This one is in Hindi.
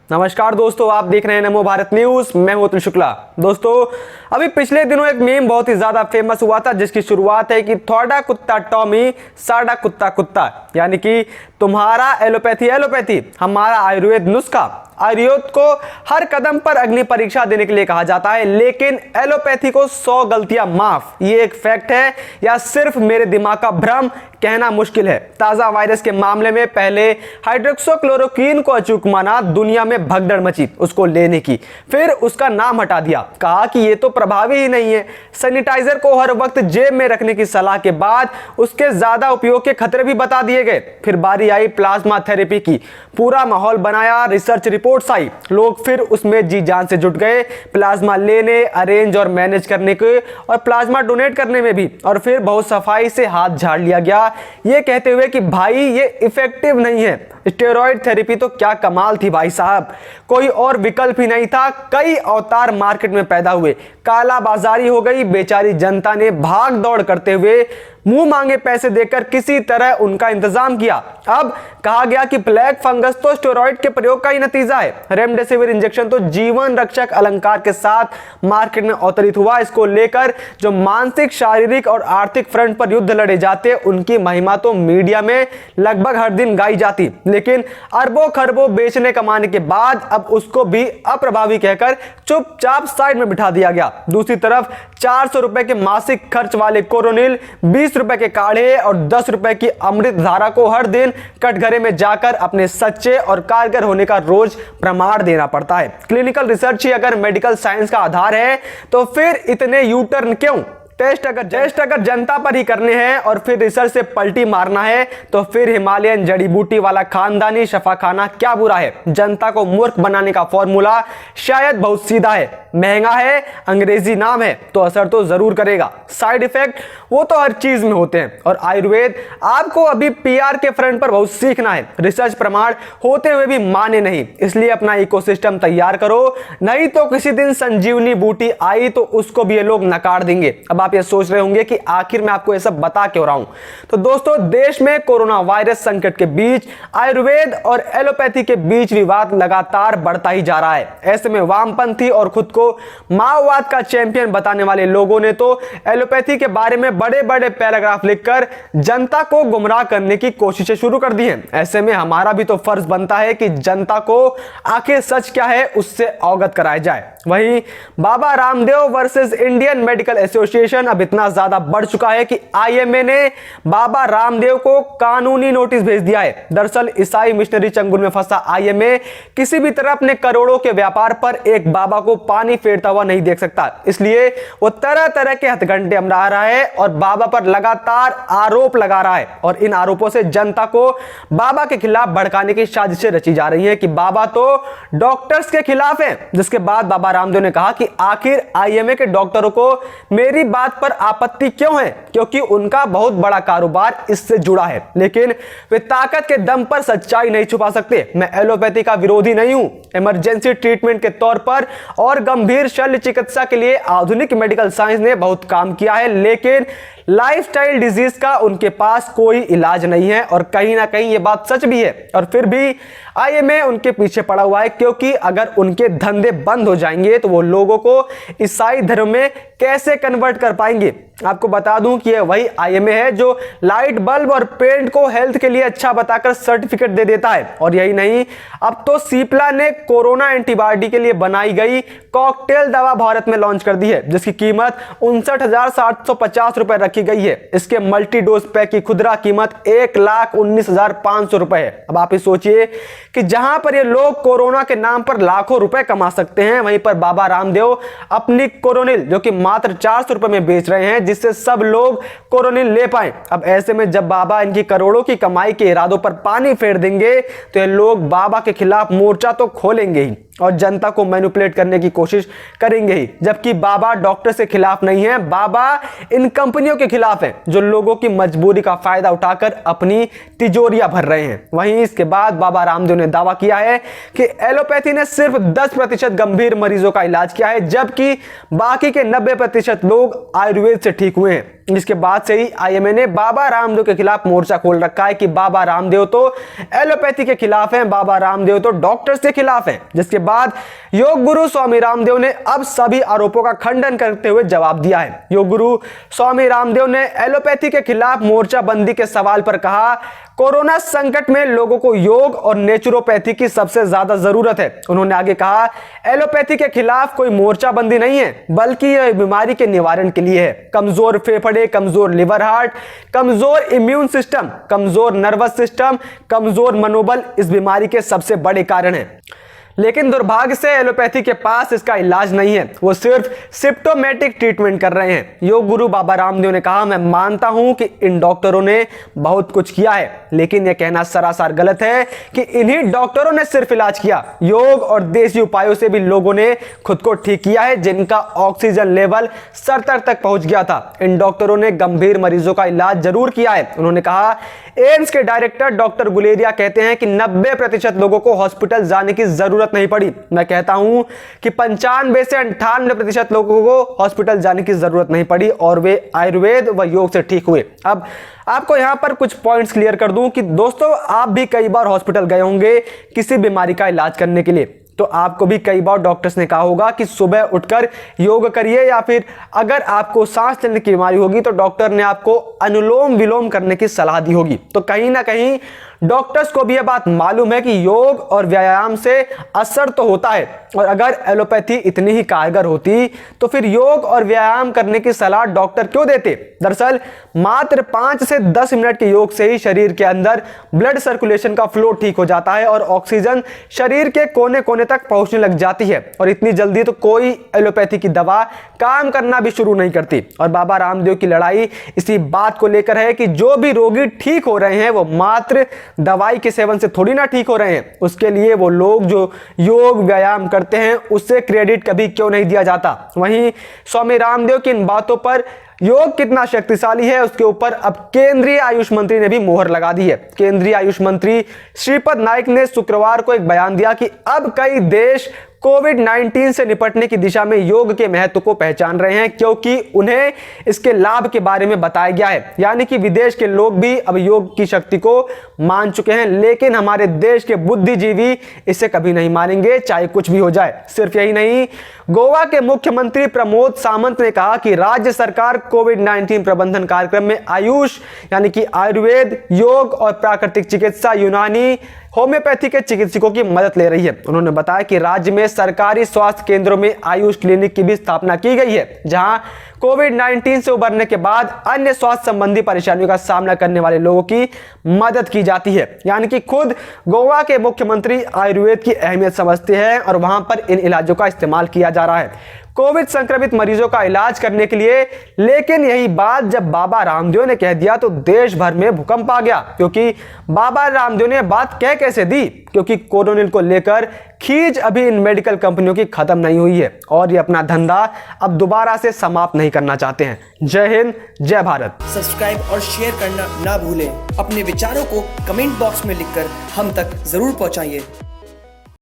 नमस्कार दोस्तों, आप देख रहे हैं नमो भारत न्यूज। मैं हूं अतुल शुक्ला। दोस्तों, अभी पिछले दिनों एक मीम बहुत ही ज्यादा फेमस हुआ था जिसकी शुरुआत है कि थोड़ा कुत्ता टॉमी साड़ा कुत्ता कुत्ता, यानी कि तुम्हारा एलोपैथी एलोपैथी, हमारा आयुर्वेद नुस्खा। आयुर्वेद को हर कदम पर अग्नि परीक्षा देने के लिए कहा जाता है, लेकिन एलोपैथी को 100 गलतियां माफ। ये एक फैक्ट है या सिर्फ मेरे दिमाग का भ्रम, कहना मुश्किल है। ताजा वायरस के मामले में पहले हाइड्रोक्सीक्लोरोक्वीन को अचूक माना, दुनिया में भगदड़ मची उसको लेने की, फिर उसका नाम हटा दिया, कहा कि ये तो प्रभावी ही नहीं है। सैनिटाइजर को हर वक्त जेब में रखने की सलाह के बाद उसके ज्यादा उपयोग के खतरे भी बता दिए गए। फिर बारी आई प्लाज्मा थेरेपी की, पूरा माहौल बनाया, रिसर्च रिपोर्ट्स आई, लोग फिर उसमें जी जान से जुट गए, प्लाज्मा लेने, अरेंज और मैनेज करने के और प्लाज्मा डोनेट करने में भी। और फिर बहुत सफाई से हाथ झाड़ लिया गया, ये कहते हुए कि भाई ये इफेक्टिव नहीं है। स्टेरॉइड थेरेपी तो क्या कमाल थी भाई साहब, कोई और विकल्प ही नहीं था। कई अवतार मार्केट में पैदा हुए, काला बाजारी हो गई, बेचारी जनता ने भाग दौड़ करते हुए मुंह मांगे पैसे देकर किसी तरह उनका इंतजाम किया। अब कहा गया कि ब्लैक फंगस तो स्टेरॉइड के प्रयोग का ही नतीजा है। रेमडेसिविर इंजेक्शन तो जीवन रक्षक अलंकार के साथ मार्केट में अवतरित हुआ। इसको लेकर जो मानसिक, शारीरिक और आर्थिक फ्रंट पर युद्ध लड़े जाते, उनकी महिमा तो मीडिया में लगभग हर दिन गाई जाती, लेकिन अरबों खरबों बेचने कमाने के बाद अब उसको भी अप्रभावी कहकर चुपचाप साइड में बिठा दिया गया। दूसरी तरफ 400 रुपए के मासिक खर्च वाले कोरोनिल, 20 रुपए के काढ़े और 10 रुपए की अमृत धारा को हर दिन कटघरे में जाकर अपने सच्चे और कारगर होने का रोज प्रमाण देना पड़ता है। क्लिनिकल रिसर्च ही अगर मेडिकल साइंस का आधार है तो फिर इतने यू टर्न क्यों? टेस्ट अगर जनता पर ही करने हैं और फिर रिसर्च से पलटी मारना है तो फिर हिमालयन जड़ी बूटी वाला खानदानी शफाखाना क्या बुरा है? जनता को मूर्ख बनाने का फॉर्मूला शायद बहुत सीधा है, महंगा है, अंग्रेजी नाम है, तो असर तो जरूर करेगा। साइड इफेक्ट वो तो हर चीज में होते हैं। और आयुर्वेद आपको अभी पीआर के फ्रंट पर बहुत सीखना है, रिसर्च प्रमाण होते हुए भी माने नहीं। इसलिए अपना इकोसिस्टम तैयार करो, नहीं तो किसी दिन संजीवनी बूटी आई तो उसको भी ये लोग नकार देंगे। अब आप ये सोच रहे होंगे कि आखिर मैं आपको ये सब बता क्यों रहा हूं। तो दोस्तों, देश में कोरोना वायरस संकट के बीच आयुर्वेद और एलोपैथी के बीच विवाद लगातार बढ़ता ही जा रहा है। ऐसे में वामपंथी और खुद को माओवाद का चैंपियन बताने वाले लोगों ने तो एलोपैथी के बारे में बड़े बड़े पैराग्राफ लिखकर जनता को गुमराह करने की कोशिशें शुरू कर दी हैं। ऐसे में हमारा भी तो फर्ज बनता है कि जनता को आखिर सच क्या है उससे अवगत कराया जाए। वहीं Baba Ramdev versus Indian medical association अब इतना ज्यादा बढ़ चुका है कि आईएमए ने बाबा रामदेव को कानूनी नोटिस भेज दिया है। दरअसल ईसाई मिशनरी चंगुल में फंसा आईएमए किसी भी तरह अपने करोड़ों के व्यापार पर एक बाबा को पानी फेरता हुआ नहीं देख सकता, इसलिए वो तरह तरह के हथकंडे अपना रहा है और बाबा पर लगातार आरोप लगा रहा है। और इन आरोपों से जनता को बाबा के खिलाफ भड़काने की साजिशें रची जा रही है कि बाबा तो डॉक्टर्स के खिलाफ है। जिसके बाद बाबा रामदेव ने कहा कि आखिर आईएमए के डॉक्टरों को मेरी बात पर आपत्ति क्यों है, क्योंकि उनका बहुत बड़ा कारोबार इससे जुड़ा है, लेकिन वे ताकत के दम पर सच्चाई नहीं छुपा सकते। मैं एलोपैथी का विरोधी नहीं हूं। इमरजेंसी ट्रीटमेंट के तौर पर और गंभीर शल्य चिकित्सा के लिए आधुनिक मेडिकल साइंस ने बहुत काम किया है, लेकिन लाइफस्टाइल डिजीज का उनके पास कोई इलाज नहीं है। और कहीं ना कहीं ये बात सच भी है। और फिर भी आईएमए उनके पीछे पड़ा हुआ है, क्योंकि अगर उनके धंधे बंद हो जाएंगे तो वो लोगों को ईसाई धर्म में कैसे कन्वर्ट कर पाएंगे। आपको बता दूं कि ये वही आईएमए है जो लाइट बल्ब और पेंट को हेल्थ के लिए अच्छा बताकर सर्टिफिकेट दे देता है। और यही नहीं, अब तो सिप्ला ने कोरोना एंटीबॉडी के लिए बनाई गई कॉकटेल दवा भारत में लॉन्च कर दी है, जिसकी कीमत 59,750 रुपए रखी गई है। इसके मल्टी डोज पैक की खुदरा कीमत 1,19,500 रुपए है। अब आप ये सोचिए कि जहां पर ये लोग कोरोना के नाम पर लाखों रुपए कमा सकते हैं, वहीं पर बाबा रामदेव अपनी कोरोनिल जो कि मात्र 400 रुपए में बेच रहे हैं, जिससे सब लोग कोरोनिल ले पाए। अब ऐसे में जब बाबा इनकी करोड़ों की कमाई के इरादों पर पानी फेर देंगे तो ये लोग बाबा के खिलाफ मोर्चा तो खोलेंगे ही और जनता को मैनिपुलेट करने की कोशिश करेंगे ही। जबकि बाबा डॉक्टर से खिलाफ नहीं है, बाबा इन कंपनियों के खिलाफ है जो लोगों की मजबूरी का फायदा उठाकर अपनी तिजोरियां भर रहे हैं। वहीं इसके बाद बाबा रामदेव ने दावा किया है कि एलोपैथी ने सिर्फ 10% गंभीर मरीजों का इलाज किया है, जबकि बाकी के 90% लोग आयुर्वेद से ठीक हुए हैं। जिसके बाद से ही आईएमए ने बाबा रामदेव के खिलाफ मोर्चा खोल रखा है कि बाबा रामदेव तो एलोपैथी के खिलाफ हैं, बाबा रामदेव तो डॉक्टर्स के खिलाफ हैं। जिसके बाद योग गुरु स्वामी रामदेव ने अब सभी आरोपों का खंडन करते हुए जवाब दिया है। योग गुरु स्वामी रामदेव ने एलोपैथी के खिलाफ मोर्चाबंदी के सवाल पर कहा, कोरोना संकट में लोगों को योग और नेचुरोपैथी की सबसे ज्यादा जरूरत है। उन्होंने आगे कहा, एलोपैथी के खिलाफ कोई मोर्चाबंदी नहीं है, बल्कि यह बीमारी के निवारण के लिए है। कमजोर फेफड़े, कमजोर लिवर हार्ट, कमजोर इम्यून सिस्टम, कमजोर नर्वस सिस्टम, कमजोर मनोबल इस बीमारी के सबसे बड़े कारण हैं। लेकिन दुर्भाग्य से एलोपैथी के पास इसका इलाज नहीं है, वो सिर्फ सिम्प्टोमेटिक ट्रीटमेंट कर रहे हैं। योग गुरु बाबा रामदेव ने कहा, मैं मानता हूं कि इन डॉक्टरों ने बहुत कुछ किया है, लेकिन यह कहना सरासर गलत है कि इन्हीं डॉक्टरों ने सिर्फ इलाज किया। योग और देसी उपायों से भी लोगों ने खुद को ठीक किया है, जिनका ऑक्सीजन लेवल सरतर तक पहुंच गया था। इन डॉक्टरों ने गंभीर मरीजों का इलाज जरूर किया है। उन्होंने कहा, एम्स के डायरेक्टर डॉक्टर गुलेरिया कहते हैं कि 90% लोगों को हॉस्पिटल जाने की जरूरत नहीं पड़ी। मैं कहता हूं कि 95 से 98% लोगों को हॉस्पिटल जाने की जरूरत नहीं पड़ी और वे आयुर्वेद व योग से ठीक हुए। अब आपको यहां पर कुछ पॉइंट्स क्लियर कर दूं कि दोस्तों, आप भी कई बार हॉस्पिटल गए होंगे किसी बीमारी का इलाज करने के लिए, तो आपको भी कई बार डॉक्टर्स ने कहा होगा कि सुबह उठकर योग करिए, या फिर अगर आपको सांस लेने की बीमारी होगी तो डॉक्टर ने आपको अनुलोम विलोम करने की सलाह दी होगी। तो कहीं ना कहीं डॉक्टर्स को भी यह बात मालूम है कि योग और व्यायाम से असर तो होता है, और अगर एलोपैथी इतनी ही कारगर होती तो फिर योग और व्यायाम करने की सलाह डॉक्टर क्यों देते। दरअसल मात्र 5 से 10 मिनट के योग से ही शरीर के अंदर ब्लड सर्कुलेशन का फ्लो ठीक हो जाता है और ऑक्सीजन शरीर के कोने कोने तक पहुंचने लग जाती है, और इतनी जल्दी तो कोई एलोपैथी की दवा काम करना भी शुरू नहीं करती। और बाबा रामदेव की लड़ाई इसी बात को लेकर है कि जो भी रोगी ठीक हो रहे हैं वो मात्र दवाई के सेवन से थोड़ी ना ठीक हो रहे हैं, उसके लिए वो लोग जो योग व्यायाम करते हैं उससे क्रेडिट कभी क्यों नहीं दिया जाता। वहीं स्वामी रामदेव की इन बातों पर योग कितना शक्तिशाली है उसके ऊपर अब केंद्रीय आयुष मंत्री ने भी मोहर लगा दी है। केंद्रीय आयुष मंत्री श्रीपद नाइक ने शुक्रवार को एक बयान दिया कि अब कई देश कोविड-19 से निपटने की दिशा में योग के महत्व को पहचान रहे हैं, क्योंकि उन्हें इसके लाभ के बारे में बताया गया है। यानी कि विदेश के लोग भी अब योग की शक्ति को मान चुके हैं, लेकिन हमारे देश के बुद्धिजीवी इसे कभी नहीं मानेंगे, चाहे कुछ भी हो जाए। सिर्फ यही नहीं, गोवा के मुख्यमंत्री प्रमोद सावंत ने कहा कि राज्य सरकार कोविड-19 प्रबंधन कार्यक्रम में आयुष यानी कि आयुर्वेद, योग और प्राकृतिक चिकित्सा, यूनानी, होम्योपैथी के चिकित्सकों की मदद ले रही है। उन्होंने बताया कि राज्य में सरकारी स्वास्थ्य केंद्रों में आयुष क्लिनिक की भी स्थापना की गई है, जहां कोविड-19 से उबरने के बाद अन्य स्वास्थ्य संबंधी परेशानियों का सामना करने वाले लोगों की मदद की जाती है। यानी कि खुद गोवा के मुख्यमंत्री आयुर्वेद की अहमियत समझते हैं और वहां पर इन इलाजों का इस्तेमाल किया जा रहा है कोविड संक्रमित मरीजों का इलाज करने के लिए। लेकिन यही बात जब बाबा रामदेव ने कह दिया तो देश भर में भूकंप आ गया, क्योंकि बाबा रामदेव ने बात कह कैसे दी, क्योंकि कोरोना को लेकर खींच अभी इन मेडिकल कंपनियों की खत्म नहीं हुई है और ये अपना धंधा अब दोबारा से समाप्त नहीं करना चाहते हैं। जय हिंद, जय भारत। सब्सक्राइब और शेयर करना ना भूलें। अपने विचारों को कमेंट बॉक्स में लिखकर हम तक जरूर पहुंचाइए।